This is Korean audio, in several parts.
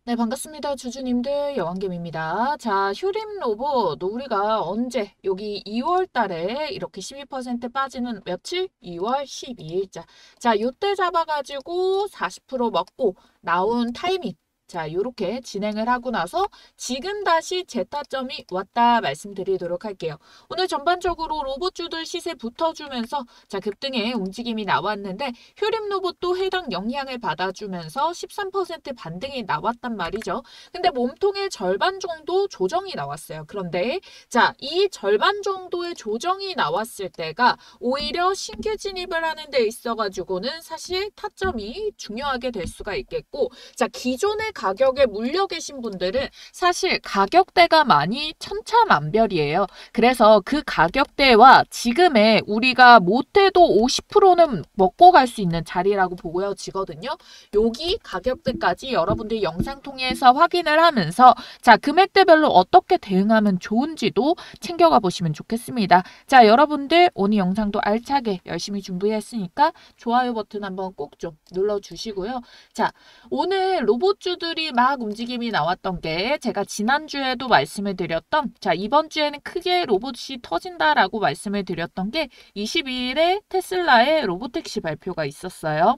네, 반갑습니다. 주주님들, 여왕개미입니다. 자, 휴림 로봇, 우리가 언제, 여기 2월 달에 이렇게 12% 빠지는 며칠? 2월 12일자. 자, 요때 잡아가지고 40% 먹고 나온 타이밍. 자, 요렇게 진행을 하고 나서 지금 다시 재타점이 왔다 말씀드리도록 할게요. 오늘 전반적으로 로봇주들 시세 붙어주면서 자, 급등의 움직임이 나왔는데 휴림 로봇도 해당 영향을 받아주면서 13% 반등이 나왔단 말이죠. 근데 몸통의 절반 정도 조정이 나왔어요. 그런데 자, 이 절반 정도의 조정이 나왔을 때가 오히려 신규 진입을 하는 데 있어가지고는 사실 타점이 중요하게 될 수가 있겠고, 자, 기존의 가격에 물려 계신 분들은 사실 가격대가 많이 천차만별이에요. 그래서 그 가격대와 지금의 우리가 못해도 50%는 먹고 갈 수 있는 자리라고 보여지거든요. 여기 가격대까지 여러분들 영상 통해서 확인을 하면서 자, 금액대별로 어떻게 대응하면 좋은지도 챙겨가 보시면 좋겠습니다. 자, 여러분들 오늘 영상도 알차게 열심히 준비했으니까 좋아요 버튼 한번 꼭 좀 눌러주시고요. 자, 오늘 로봇주들이 막 움직임이 나왔던 게 제가 지난주에도 말씀을 드렸던 자, 이번 주에는 크게 로봇이 터진다라고 말씀을 드렸던 게 22일에 테슬라의 로보택시 발표가 있었어요.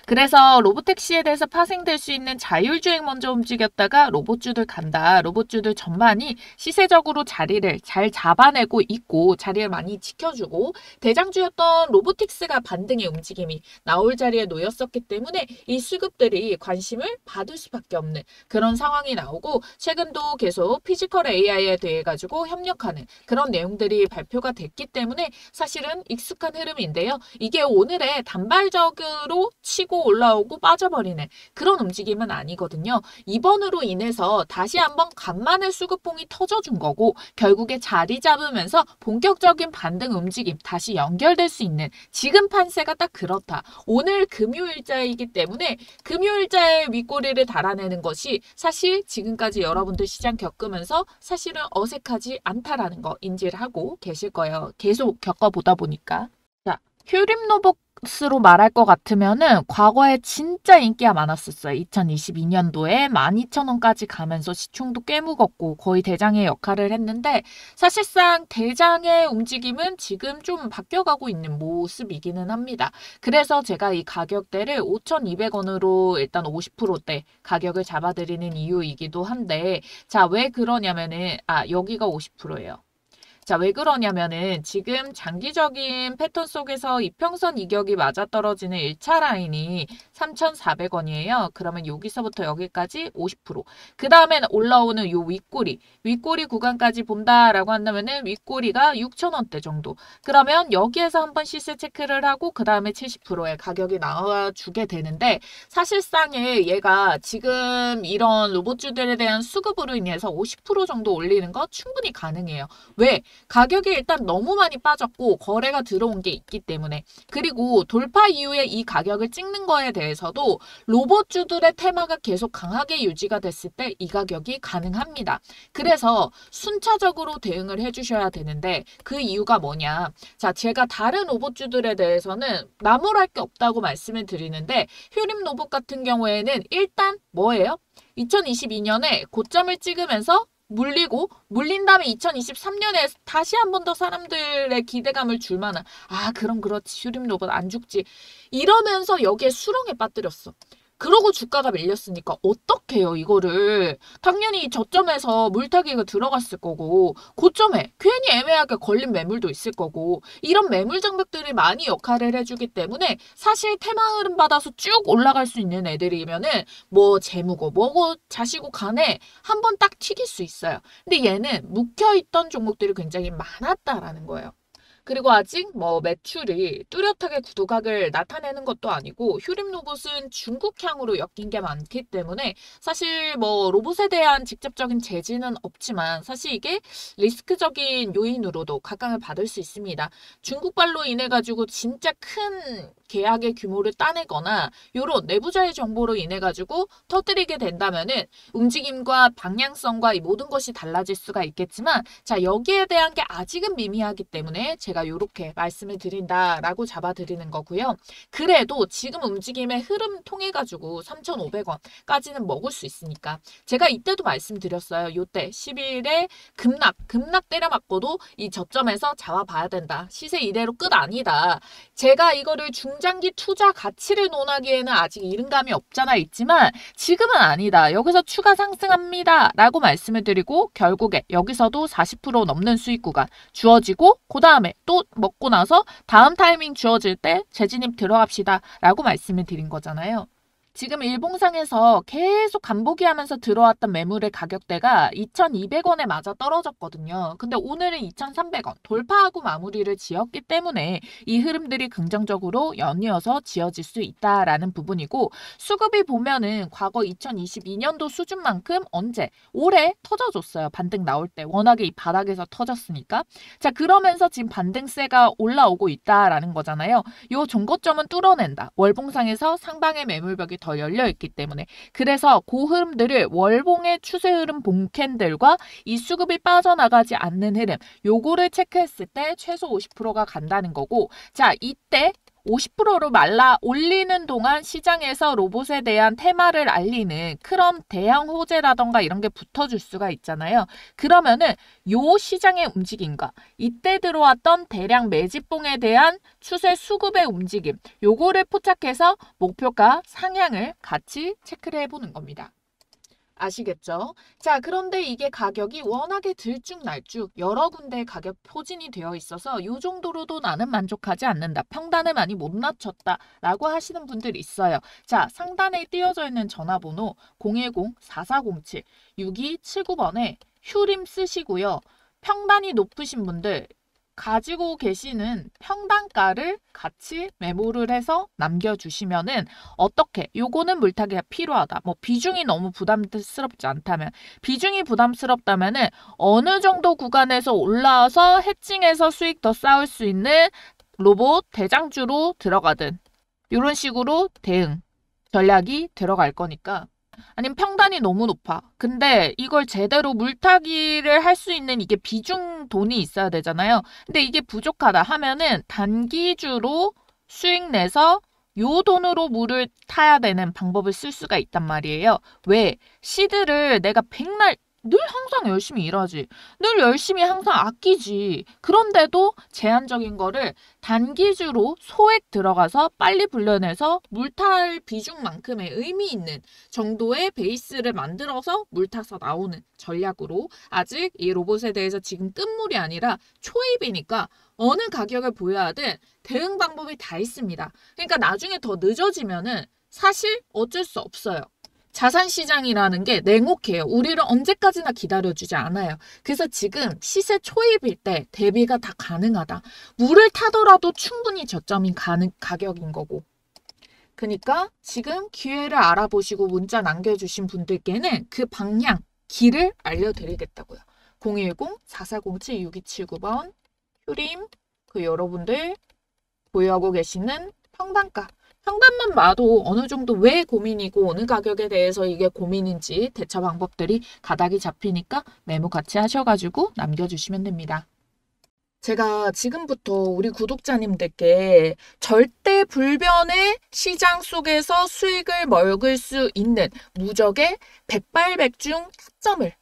그래서 로보택시에 대해서 파생될 수 있는 자율주행 먼저 움직였다가 로봇주들 간다. 로봇주들 전반이 시세적으로 자리를 잘 잡아내고 있고 자리를 많이 지켜주고 대장주였던 로보틱스가 반등의 움직임이 나올 자리에 놓였었기 때문에 이 수급들이 관심을 받을 수밖에 없는 그런 상황이 나오고 최근도 계속 피지컬 AI에 대해 가지고 협력하는 그런 내용들이 발표가 됐기 때문에 사실은 익숙한 흐름인데요. 이게 오늘의 단발적으로 치고 올라오고 빠져버리는 그런 움직임은 아니거든요. 이번으로 인해서 다시 한번 간만에 수급봉이 터져준 거고 결국에 자리 잡으면서 본격적인 반등 움직임 다시 연결될 수 있는 지금 판세가 딱 그렇다. 오늘 금요일자이기 때문에 금요일자의 윗꼬리를 달아내는 것이 사실 지금까지 여러분들 시장 겪으면서 사실은 어색하지 않다라는 거 인지를 하고 계실 거예요. 계속 겪어보다 보니까. 자, 휴림 로봇으로 말할 것 같으면은 과거에 진짜 인기가 많았었어요. 2022년도에 12,000원까지 가면서 시총도 꽤 무겁고 거의 대장의 역할을 했는데 사실상 대장의 움직임은 지금 좀 바뀌어가고 있는 모습이기는 합니다. 그래서 제가 이 가격대를 5,200원으로 일단 50%대 가격을 잡아드리는 이유이기도 한데 자, 왜 그러냐면은 여기가 50%예요. 자, 왜 그러냐면은 지금 장기적인 패턴 속에서 이평선 이격이 맞아떨어지는 1차 라인이 3,400원이에요. 그러면 여기서부터 여기까지 50%. 그 다음에 올라오는 요 윗꼬리 구간까지 본다라고 한다면은 윗꼬리가 6,000원대 정도. 그러면 여기에서 한번 시세 체크를 하고 그 다음에 70%의 가격이 나와주게 되는데 사실상에 얘가 지금 이런 로봇주들에 대한 수급으로 인해서 50% 정도 올리는 거 충분히 가능해요. 왜? 가격이 일단 너무 많이 빠졌고 거래가 들어온 게 있기 때문에 그리고 돌파 이후에 이 가격을 찍는 거에 대해서도 로봇주들의 테마가 계속 강하게 유지가 됐을 때 이 가격이 가능합니다. 그래서 순차적으로 대응을 해주셔야 되는데 그 이유가 뭐냐. 자, 제가 다른 로봇주들에 대해서는 나무랄 게 없다고 말씀을 드리는데 휴림 로봇 같은 경우에는 일단 뭐예요? 2022년에 고점을 찍으면서 물린 다음에 2023년에 다시 한 번 더 사람들의 기대감을 줄 만한 그럼 그렇지 휴림 로봇 안 죽지 이러면서 여기에 수렁에 빠뜨렸어. 그러고 주가가 밀렸으니까 어떡해요 이거를. 당연히 저점에서 물타기가 들어갔을 거고 고점에 괜히 애매하게 걸린 매물도 있을 거고 이런 매물 장벽들이 많이 역할을 해주기 때문에 사실 테마 흐름 받아서 쭉 올라갈 수 있는 애들이면은 뭐 재무고 뭐고 자시고 간에 한 번 딱 튀길 수 있어요. 근데 얘는 묵혀있던 종목들이 굉장히 많았다라는 거예요. 그리고 아직 뭐 매출이 뚜렷하게 구두각을 나타내는 것도 아니고 휴림 로봇은 중국향으로 엮인 게 많기 때문에 사실 뭐 로봇에 대한 직접적인 제지는 없지만 사실 이게 리스크적인 요인으로도 각광을 받을 수 있습니다. 중국발로 인해 가지고 진짜 큰 계약의 규모를 따내거나 이런 내부자의 정보로 인해 가지고 터뜨리게 된다면은 움직임과 방향성과 이 모든 것이 달라질 수가 있겠지만 자, 여기에 대한 게 아직은 미미하기 때문에 제가 이렇게 말씀을 드린다라고 잡아드리는 거고요. 그래도 지금 움직임의 흐름 통해 가지고 3,500원까지는 먹을 수 있으니까 제가 이때도 말씀드렸어요. 이때 10일에 급락 때려맞고도 이 저점에서 잡아봐야 된다. 시세 이대로 끝 아니다. 제가 이거를 중장기 투자 가치를 논하기에는 아직 이른 감이 없잖아 있지만 지금은 아니다. 여기서 추가 상승합니다. 라고 말씀을 드리고 결국에 여기서도 40% 넘는 수익 구간 주어지고 그 다음에 또 먹고 나서 다음 타이밍 주어질 때 재진입 들어갑시다. 라고 말씀을 드린 거잖아요. 지금 일봉상에서 계속 간보기 하면서 들어왔던 매물의 가격대가 2,200원에 맞아 떨어졌거든요. 근데 오늘은 2,300원 돌파하고 마무리를 지었기 때문에 이 흐름들이 긍정적으로 연이어서 지어질 수 있다라는 부분이고 수급이 보면은 과거 2022년도 수준만큼 언제? 올해 터져줬어요. 반등 나올 때. 워낙에 이 바닥에서 터졌으니까. 자, 그러면서 지금 반등세가 올라오고 있다라는 거잖아요. 요 종고점은 뚫어낸다. 월봉상에서 상방의 매물벽이 더 열려있기 때문에 그래서 그 흐름들을 월봉의 추세 흐름 봉캔들과 이 수급이 빠져나가지 않는 흐름 요거를 체크했을 때 최소 50%가 간다는 거고 자 이때 50%로 말라 올리는 동안 시장에서 로봇에 대한 테마를 알리는 크롬 대형 호재라던가 이런 게 붙어줄 수가 있잖아요. 그러면은 요 시장의 움직임과 이때 들어왔던 대량 매집봉에 대한 추세 수급의 움직임 요거를 포착해서 목표가 상향을 같이 체크를 해보는 겁니다. 아시겠죠? 자, 그런데 이게 가격이 워낙에 들쭉날쭉 여러 군데 가격 포진이 되어 있어서 이 정도로도 나는 만족하지 않는다. 평단을 많이 못 낮췄다. 라고 하시는 분들이 있어요. 자, 상단에 띄어져 있는 전화번호 010-4407-6279번에 휴림 쓰시고요. 평단이 높으신 분들 가지고 계시는 평단가를 같이 메모를 해서 남겨주시면은 어떻게 요거는 물타기가 필요하다. 뭐 비중이 너무 부담스럽지 않다면 비중이 부담스럽다면은 어느 정도 구간에서 올라와서 해칭해서 수익 더 쌓을 수 있는 로봇 대장주로 들어가든 이런 식으로 대응 전략이 들어갈 거니까 아니면 평단이 너무 높아. 근데 이걸 제대로 물타기를 할 수 있는 이게 비중 돈이 있어야 되잖아요. 근데 이게 부족하다 하면은 단기주로 수익 내서 요 돈으로 물을 타야 되는 방법을 쓸 수가 있단 말이에요. 왜? 시드를 내가 백날 늘 항상 열심히 일하지. 늘 열심히 항상 아끼지. 그런데도 제한적인 거를 단기주로 소액 들어가서 빨리 불려내서 물탈 비중만큼의 의미 있는 정도의 베이스를 만들어서 물타서 나오는 전략으로 아직 이 로봇에 대해서 지금 끝물이 아니라 초입이니까 어느 가격을 보여야든 대응 방법이 다 있습니다. 그러니까 나중에 더 늦어지면은 사실 어쩔 수 없어요. 자산시장이라는 게 냉혹해요. 우리를 언제까지나 기다려주지 않아요. 그래서 지금 시세 초입일 때 대비가 다 가능하다. 물을 타더라도 충분히 저점인 가격인 거고. 그러니까 지금 기회를 알아보시고 문자 남겨주신 분들께는 그 방향, 길을 알려드리겠다고요. 010-4407-6279번 휴림, 여러분들 보유하고 계시는 평단가. 평단만 봐도 어느 정도 왜 고민이고 어느 가격에 대해서 이게 고민인지 대처 방법들이 가닥이 잡히니까 메모 같이 하셔가지고 남겨주시면 됩니다. 제가 지금부터 우리 구독자님들께 절대 불변의 시장 속에서 수익을 먹을 수 있는 무적의 백발백중 타점을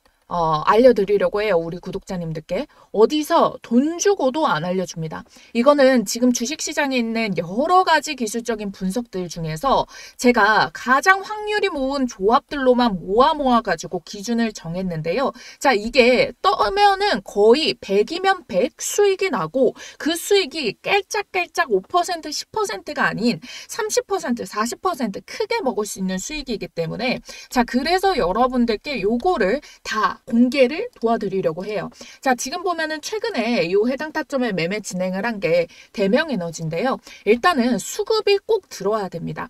알려드리려고 해요. 우리 구독자님들께. 어디서 돈 주고도 안 알려줍니다. 이거는 지금 주식시장에 있는 여러 가지 기술적인 분석들 중에서 제가 가장 확률이 모은 조합들로만 모아가지고 기준을 정했는데요. 자, 이게 떠면은 거의 100이면 100 수익이 나고 그 수익이 깔짝깔짝 5% 10%가 아닌 30% 40% 크게 먹을 수 있는 수익이기 때문에 자, 그래서 여러분들께 요거를 다 공개를 도와드리려고 해요. 자, 지금 보면은 최근에 이 해당 타점에 매매 진행을 한 게 대명에너지인데요. 일단은 수급이 꼭 들어와야 됩니다.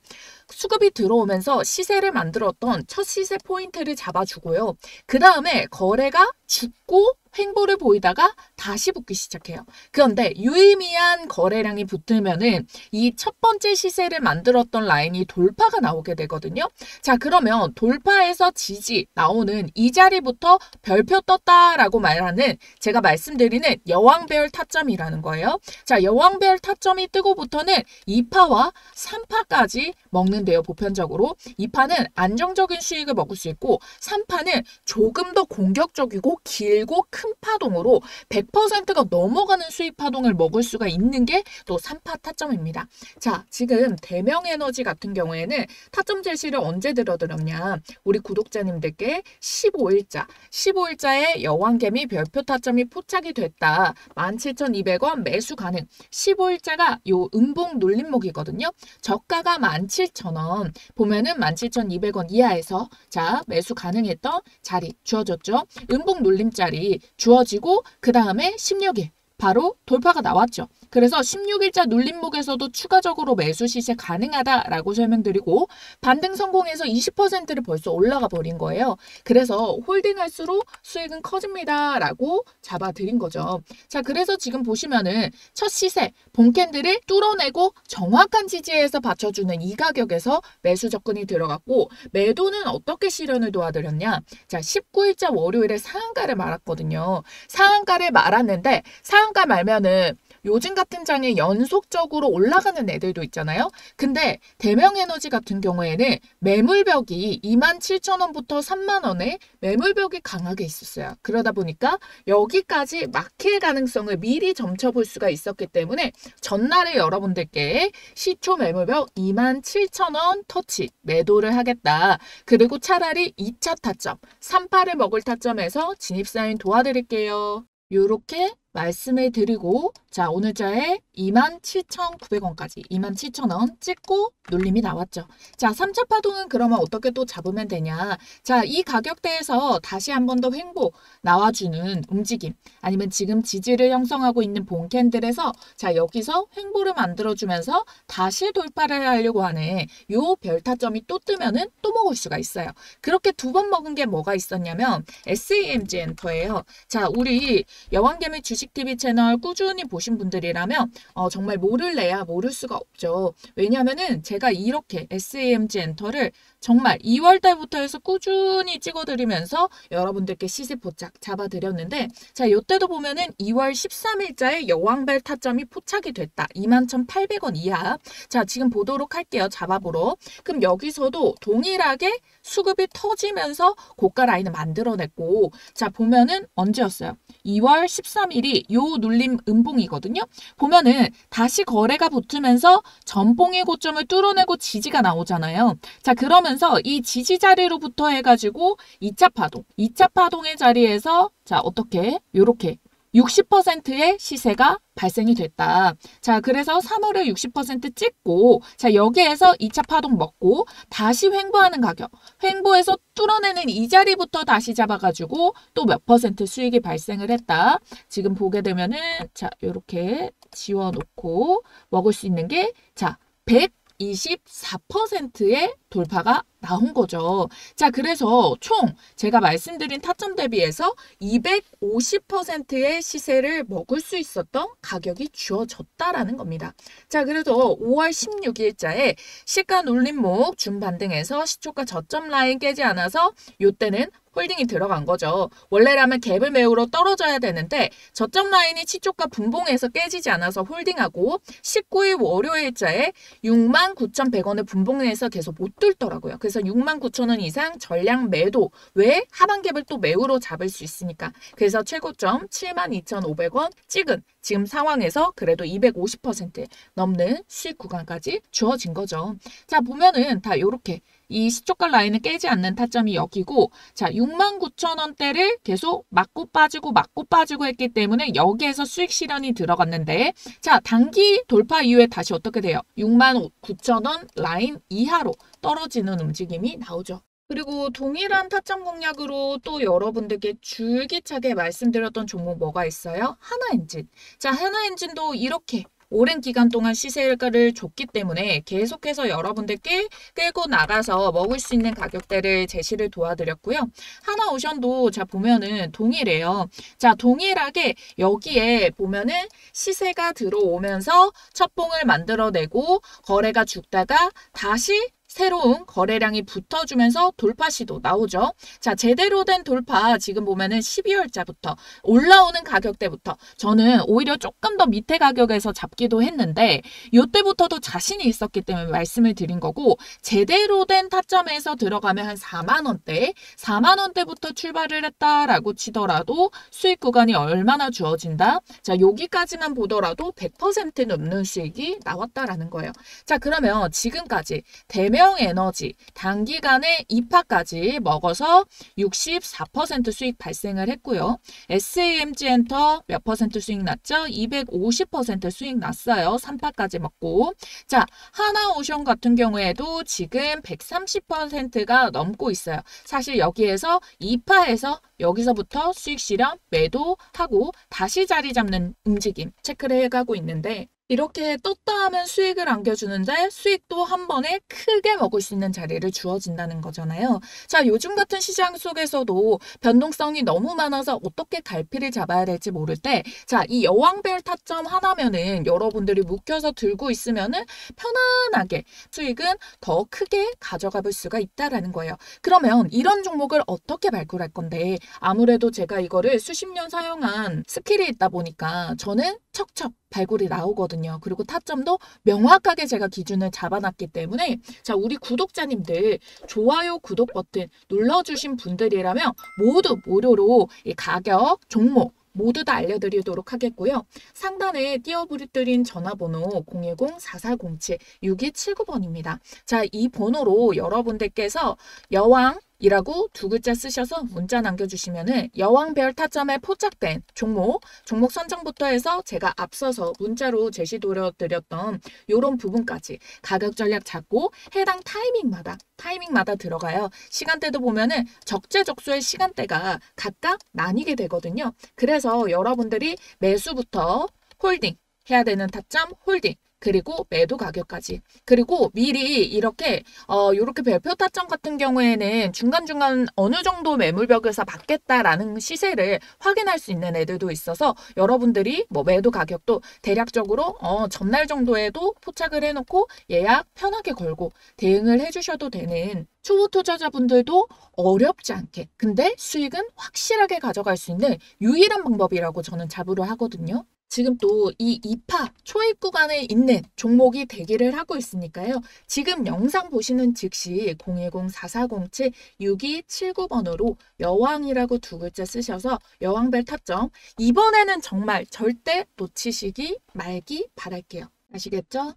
수급이 들어오면서 시세를 만들었던 첫 시세 포인트를 잡아주고요. 그 다음에 거래가 죽고 횡보를 보이다가 다시 붙기 시작해요. 그런데 유의미한 거래량이 붙으면은 이 첫 번째 시세를 만들었던 라인이 돌파가 나오게 되거든요. 자, 그러면 돌파에서 지지 나오는 이 자리부터 별표 떴다라고 말하는 제가 말씀드리는 여왕배열 타점이라는 거예요. 자, 여왕배열 타점이 뜨고부터는 2파와 3파까지 먹는데요. 보편적으로 2파는 안정적인 수익을 먹을 수 있고 3파는 조금 더 공격적이고 길고 큰 파동으로 100%가 넘어가는 수익 파동을 먹을 수가 있는 게 또 3파 타점입니다. 자, 지금 대명에너지 같은 경우에는 타점 제시를 언제 들어드렸냐. 우리 구독자님들께 15일자에 여왕개미 별표 타점이 포착이 됐다. 17,200원 매수 가능. 15일자가 요 음봉 눌림목이거든요. 저가가 17,000원. 보면은 17,200원 이하에서 자, 매수 가능했던 자리 주어졌죠. 음봉 눌림자리 주어지고 그 다음에 16일 바로 돌파가 나왔죠. 그래서 16일자 눌림목에서도 추가적으로 매수 시세 가능하다라고 설명드리고 반등 성공해서 20%를 벌써 올라가 버린 거예요. 그래서 홀딩할수록 수익은 커집니다라고 잡아드린 거죠. 자, 그래서 지금 보시면은 첫 시세 본캔들을 뚫어내고 정확한 지지에서 받쳐주는 이 가격에서 매수 접근이 들어갔고 매도는 어떻게 실현을 도와드렸냐. 자, 19일자 월요일에 상한가를 말았거든요. 상한가를 말았는데 상한가 말면은 요즘 같은 장에 연속적으로 올라가는 애들도 있잖아요. 근데 대명에너지 같은 경우에는 매물벽이 27,000원부터 30,000원에 매물벽이 강하게 있었어요. 그러다 보니까 여기까지 막힐 가능성을 미리 점쳐볼 수가 있었기 때문에 전날에 여러분들께 시초 매물벽 27,000원 터치 매도를 하겠다. 그리고 차라리 2차 타점, 3파를 먹을 타점에서 진입사인 도와드릴게요. 요렇게 말씀을 드리고 자, 오늘자에 27,900원까지 27,000원 찍고 눌림이 나왔죠. 자, 3차 파동은 그러면 어떻게 또 잡으면 되냐. 자, 이 가격대에서 다시 한 번 더 횡보 나와주는 움직임 아니면 지금 지지를 형성하고 있는 본캔들에서 자, 여기서 횡보를 만들어주면서 다시 돌파를 하려고 하는 요 별타점이 또 뜨면은 또 먹을 수가 있어요. 그렇게 두 번 먹은 게 뭐가 있었냐면 SEMG 엔터예요. 자, 우리 여왕개미 주식TV 채널 꾸준히 보신 분들이라면 정말 모를래야 모를 수가 없죠. 왜냐면은 제가 이렇게 SEMG 엔터를 정말 2월 달부터 해서 꾸준히 찍어드리면서 여러분들께 시세 포착 잡아드렸는데 자, 이때도 보면은 2월 13일자에 여왕벨 타점이 포착이 됐다. 21,800원 이하. 자, 지금 보도록 할게요. 잡아보러. 그럼 여기서도 동일하게 수급이 터지면서 고가 라인을 만들어냈고 자, 보면은 언제였어요? 2월 13일이 요 눌림 음봉이거든요. 보면은 다시 거래가 붙으면서 전봉의 고점을 뚫어내고 지지가 나오잖아요. 자, 그러면서 이 지지 자리로부터 해가지고 2차 파동의 자리에서 자, 어떻게? 요렇게 60%의 시세가 발생이 됐다. 자, 그래서 3월에 60% 찍고 자, 여기에서 2차 파동 먹고 다시 횡보하는 가격. 횡보해서 뚫어내는 이 자리부터 다시 잡아가지고 또 몇 퍼센트 수익이 발생을 했다. 지금 보게 되면은 자, 요렇게 지워놓고 먹을 수 있는 게 자, 124%의 돌파가 나온 거죠. 자, 그래서 총 제가 말씀드린 타점 대비해서 250%의 시세를 먹을 수 있었던 가격이 주어졌다라는 겁니다. 자, 그래서 5월 16일자에 시가 눌림목 준반등해서 시초가 저점 라인 깨지 않아서 이때는 홀딩이 들어간 거죠. 원래라면 갭을 메우러 떨어져야 되는데 저점 라인이 시초가 분봉해서 깨지지 않아서 홀딩하고 19일 월요일자에 69,100원을 분봉해서 계속 못 뚫더라고요. 그래서 69,000원 이상 전량 매도. 왜? 하방 갭을 또 매우로 잡을 수 있으니까. 그래서 최고점 72,500원 찍은 지금 상황에서 그래도 250% 넘는 수익 구간까지 주어진 거죠. 자, 보면은 다 요렇게 이 시초가 라인을 깨지 않는 타점이 여기고 자, 69,000원대를 계속 맞고 빠지고 했기 때문에 여기에서 수익 실현이 들어갔는데 자, 단기 돌파 이후에 다시 어떻게 돼요? 69,000원 라인 이하로 떨어지는 움직임이 나오죠. 그리고 동일한 타점 공략으로 또 여러분들께 줄기차게 말씀드렸던 종목 뭐가 있어요? 하나엔진. 자, 하나엔진도 이렇게 오랜 기간 동안 시세를 줬기 때문에 계속해서 여러분들께 끌고 나가서 먹을 수 있는 가격대를 제시를 도와드렸고요. 하나오션도 자 보면은 동일해요. 자 동일하게 여기에 보면은 시세가 들어오면서 첫 봉을 만들어내고 거래가 죽다가 다시 새로운 거래량이 붙어주면서 돌파 시도 나오죠. 자, 제대로 된 돌파 지금 보면은 12월자부터 올라오는 가격대부터 저는 오히려 조금 더 밑에 가격에서 잡기도 했는데 이때부터도 자신이 있었기 때문에 말씀을 드린 거고 제대로 된 타점에서 들어가면 한 4만 원대, 4만 원대부터 출발을 했다라고 치더라도 수익 구간이 얼마나 주어진다? 자, 여기까지만 보더라도 100% 넘는 수익이 나왔다라는 거예요. 자, 그러면 지금까지 대명 에너지 단기간에 2파까지 먹어서 64% 수익 발생을 했고요. SAMG 엔터 몇 퍼센트 수익 났죠? 250% 수익 났어요. 3파까지 먹고. 자, 하나오션 같은 경우에도 지금 130%가 넘고 있어요. 사실 여기에서 2파에서 여기서부터 수익 실현 매도하고 다시 자리 잡는 움직임 체크를 해가고 있는데 이렇게 떴다 하면 수익을 안겨주는데 수익도 한 번에 크게 먹을 수 있는 자리를 주어진다는 거잖아요. 자, 요즘 같은 시장 속에서도 변동성이 너무 많아서 어떻게 갈피를 잡아야 될지 모를 때 자, 이 여왕별 타점 하나면은 여러분들이 묶여서 들고 있으면은 편안하게 수익은 더 크게 가져가 볼 수가 있다라는 거예요. 그러면 이런 종목을 어떻게 발굴할 건데 아무래도 제가 이거를 수십 년 사용한 스킬이 있다 보니까 저는 척척 발굴이 나오거든요. 그리고 타점도 명확하게 제가 기준을 잡아놨기 때문에 자 우리 구독자님들 좋아요 구독 버튼 눌러주신 분들이라면 모두 무료로 이 가격 종목 모두 다 알려드리도록 하겠고요. 상단에 띄워드린 전화번호 010-4407-6279번입니다. 자, 이 번호로 여러분들께서 여왕 이라고 두 글자 쓰셔서 문자 남겨주시면은 여왕별 타점에 포착된 종목 선정부터 해서 제가 앞서서 문자로 제시드렸던 이런 부분까지 가격 전략 잡고 해당 타이밍마다 들어가요. 시간대도 보면은 적재적소의 시간대가 각각 나뉘게 되거든요. 그래서 여러분들이 매수부터 홀딩 해야 되는 타점 홀딩 그리고 매도 가격까지. 그리고 미리 이렇게 별표 타점 같은 경우에는 중간중간 어느 정도 매물벽에서 받겠다라는 시세를 확인할 수 있는 애들도 있어서 여러분들이 뭐 매도 가격도 대략적으로 전날 정도에도 포착을 해놓고 예약 편하게 걸고 대응을 해주셔도 되는 초보 투자자분들도 어렵지 않게 근데 수익은 확실하게 가져갈 수 있는 유일한 방법이라고 저는 자부를 하거든요. 지금 또 이 2파 초입 구간에 있는 종목이 대기를 하고 있으니까요. 지금 영상 보시는 즉시 010-4407-6279번으로 여왕이라고 두 글자 쓰셔서 여왕별 타점 이번에는 정말 절대 놓치시기 말기 바랄게요. 아시겠죠?